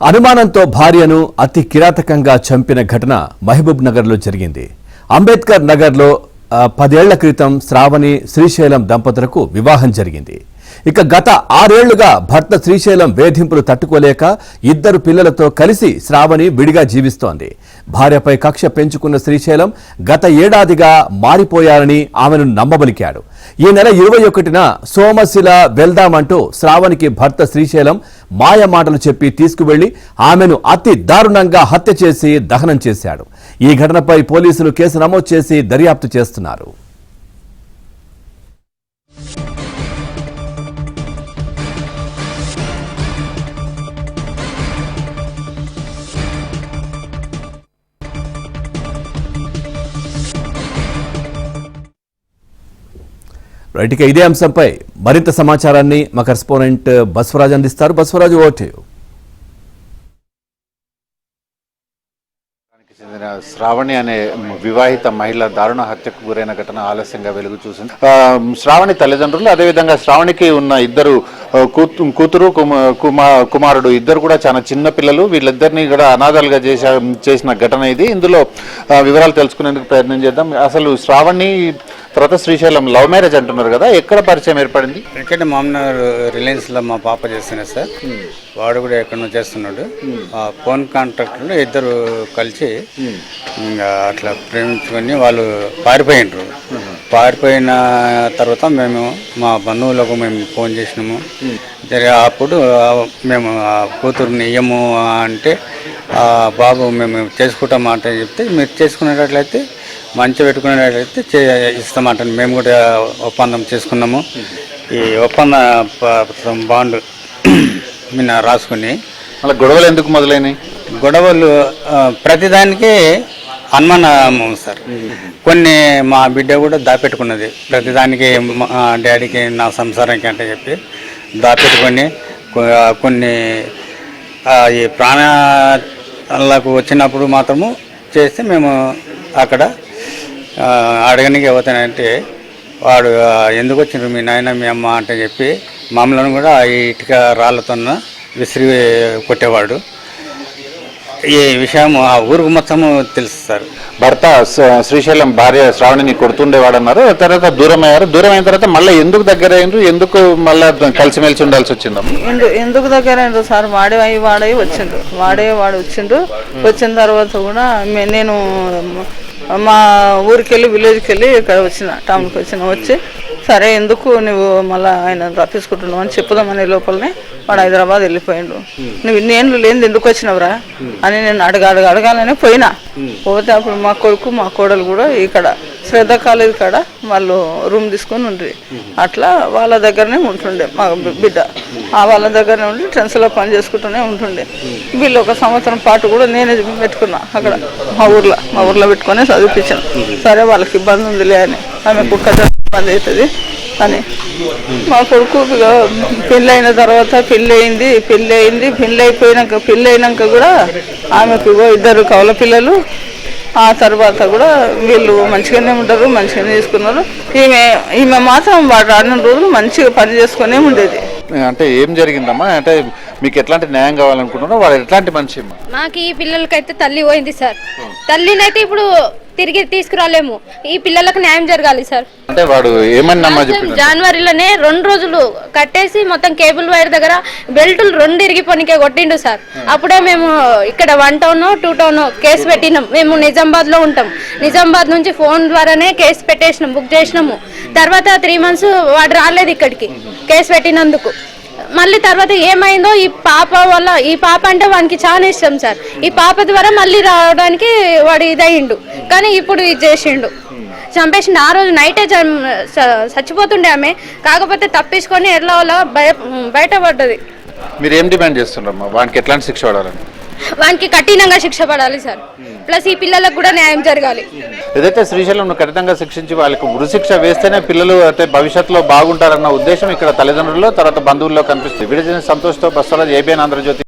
అనుమానంతో భార్యను అతి కిరాతకంగా చంపిన ఘటన మహబూబ్ నగర్లో జరిగింది. అంబేద్కర్ నగర్లో 10 ఏళ్ల క్రితం శ్రావణి శ్రీశైలం దంపతులకు వివాహం జరిగింది. ఇక గత 6 ఏళ్లుగా భర్త శ్రీశైలం వేధింపులు తట్టుకోలేక 2 పిల్లలతో కలిసి శ్రావణి విడిగా జీవిస్తోంది. భార్యపై కక్ష పెంచుకున్న శ్రీశైలం గత ఏడాదిగా మారిపోయారని ఆమెను నమ్మబలికాడు. ఈ నెల 21న సోమశిల వెళ్దామంటూ శ్రావణికి భర్త శ్రీశైలం మాయ మాటలు చెప్పి తీసుకువెళ్లి ఆమెను అతి దారుణంగా హత్య చేసి దహనం చేశాడు. ఈ ఘటనపై పోలీసులు కేసు నమోదు చేసి దర్యాప్తు చేస్తున్నారు. రైట్, ఇక ఇదే అంశంపై మరింత సమాచారాన్ని మా కరెస్పాండెంట్ బస్వరాజ్ అందిస్తారు. బస్వరాజ్, ఓటు. చెందిన శ్రావణి అనే వివాహిత మహిళ దారుణ హత్యకు గురైన ఘటన ఆలస్యంగా వెలుగు చూసింది. శ్రావణి తల్లిదండ్రులు, అదేవిధంగా శ్రావణికి ఉన్న 2 కూతురు కుమారుడు, 2 కూడా చాలా చిన్న పిల్లలు. వీళ్ళిద్దరినీ కూడా అనాథాలుగా చేసిన ఘటన ఇది. ఇందులో వివరాలు తెలుసుకునేందుకు ప్రయత్నం చేద్దాం. అసలు శ్రావణి తర్వాత శ్రీశైలం లవ్ మ్యారేజ్ అంటున్నారు కదా, ఎక్కడ పరిచయం ఏర్పడింది? ఇక్కడ మామూలు రిలయన్స్లో మా పాప చేస్తున్నారు సార్. వాడు కూడా ఎక్కడో చేస్తున్నాడు. ఆ ఫోన్ కాంట్రాక్టర్లు 2 కలిసి ఇంకా అట్లా ప్రేమించుకొని వాళ్ళు పారిపోయినారు. పారిపోయిన తర్వాత మేము మా బంధువులకు మేము ఫోన్ చేసినాము. అప్పుడు మేము ఆ కూతురుని ఇయ్యము అంటే బాబు మేము చేసుకుంటామంటే చెప్తే మీరు చేసుకునేటట్లయితే మంచి పెట్టుకునేటట్లయితే ఇస్తామంటాను. మేము కూడా ఒప్పందం చేసుకున్నాము. ఈ ఒప్పంద బాండ్ మీద రాసుకుని అలా గొడవలు ఎందుకు మొదలైనవి? గొడవలు ప్రతిదానికి అనుమానం సార్. కొన్ని మా బిడ్డ కూడా దాపెట్టుకున్నది. ప్రతిదానికి డాడీకి నా సంసారానికి అంటే చెప్పి దాపెట్టుకొని కొన్ని ఈ ప్రాణాలకు వచ్చినప్పుడు మాత్రము చేస్తే మేము అక్కడ అడగనికి అవుతానంటే వాడు ఎందుకు వచ్చిండ్రు మీ నాయన మీ అమ్మ అంటే చెప్పి మమ్మల్ని కూడా ఈ ఇటుక రాళ్ళతో విసిరి కొట్టేవాడు. ఈ విషయం ఆ ఊరుకు మొత్తము తెలుసు సార్. భర్త శ్రీశైలం భార్య శ్రావణిని కొడుతుండేవాడు అన్నారు. తర్వాత దూరం అయ్యారు. దూరం అయిన తర్వాత మళ్ళీ ఎందుకు దగ్గర అయ్యారు? ఎందుకు మళ్ళీ కలిసిమెలిసి ఉండాల్సి వచ్చిందమ్మా? ఎందుకు దగ్గర అయ్యారు సార్? వాడు వచ్చిండ్రు. వాడు వచ్చిండ్రు. వచ్చిన తర్వాత కూడా నేను మా ఊరికి వెళ్ళి విలేజ్కి వెళ్ళి ఇక్కడ వచ్చిన, టౌన్కి వచ్చి సరే ఎందుకు నువ్వు మళ్ళీ ఆయన రప్పించుకుంటున్నావు అని చెప్పుదామనే లోపలనే వాడు హైదరాబాద్ వెళ్ళిపోయిండు. నువ్వు ఇన్ని ఏళ్ళు లేనిది ఎందుకు వచ్చినవరా అని నేను అడగాలని పోయినా. పోతే అప్పుడు మా కొడుకు మా కోడలు కూడా ఇక్కడ శ్రద్ధ కాలేజ్ కాడ వాళ్ళు రూమ్ తీసుకొని ఉండ్రి. అట్లా వాళ్ళ దగ్గరనే ఉంటుండే మా బిడ్డ. వాళ్ళ దగ్గరనే ఉండి ట్రెన్స్లో పని చేసుకుంటూనే ఉంటుండే. వీళ్ళు 1 సంవత్సరం పాటు కూడా నేనే పెట్టుకున్నా అక్కడ మా ఊర్లో పెట్టుకొని చదివించాను. సరే వాళ్ళకి ఇబ్బంది ఉందిలే అని, ఆమె కుక్క ఇబ్బంది అవుతుంది అని. మా కొడుకు పెళ్ళి అయిన తర్వాత పెళ్ళి అయినాక కూడా ఆమెకు 2 కవల పిల్లలు. ఆ తర్వాత కూడా వీళ్ళు మంచిగానే ఉంటారు, మంచిగానే చేసుకున్నారు. ఈమె మాత్రం వాడు ఆడిన రోజులు మంచిగా పని చేసుకునే ఉండేది. అంటే ఏం జరిగిందమ్మా? అంటే మీకు ఎట్లాంటి న్యాయం కావాలనుకుంటున్నారో, వాడు ఎట్లాంటి మనిషి? మాకు ఈ పిల్లలకైతే తల్లి పోయింది సార్. తల్లినైతే ఇప్పుడు తిరిగి తీసుకురాలేము. ఈ పిల్లలకు న్యాయం జరగాలి సార్. అంటే వాడు ఏమన్నా జనవరిలోనే 2 రోజులు కట్టేసి మొత్తం కేబుల్ వైర్ దగ్గర బెల్టులు 2 ఇరిగిపోనికే కొట్టిండు సార్. అప్పుడే మేము ఇక్కడ 1 టౌన్ 2 టౌన్ కేసు పెట్టినాం. మేము నిజామాబాద్ లో ఉంటాం. నిజామాబాద్ నుంచి ఫోన్ ద్వారానే కేసు పెట్టేసినాం, బుక్ చేసినాము. తర్వాత 3 months వాడు రాలేదు ఇక్కడికి కేసు పెట్టినందుకు. మళ్ళీ తర్వాత ఏమైందో ఈ పాప అంటే వానికి చాలా ఇష్టం సార్. ఈ పాప ద్వారా మళ్ళీ రావడానికి వాడు ఇదయ్యిండు. కానీ ఇప్పుడు ఇది చేసిండు, చంపేసిండు. ఆ రోజు నైటే చచ్చిపోతుండే ఆమె. కాకపోతే తప్పించుకొని ఎట్లా బయటపడ్డది. మీరు ఏం డిమాండ్ చేస్తున్నారమ్మా? వానికి ఎట్లాంటి శిక్ష పడాలని? వానికి కఠినంగా శిక్ష పడాలి సార్. ప్లస్ ఈ పిల్లలకు కూడా న్యాయం జరగాలి. ఏదైతే శ్రీశైలం ఖచ్చితంగా శిక్షించి వాళ్ళకి ఉరిశిక్ష వేస్తేనే పిల్లలు అయితే భవిష్యత్తులో బాగుంటారన్న ఉద్దేశం ఇక్కడ తల్లిదండ్రుల్లో తర్వాత బంధువుల్లో కనిపిస్తుంది. విడిచిన సంతోష్తో బస్వరాజ్, ఏబిఎన్ ఆంధ్రజ్యోతి.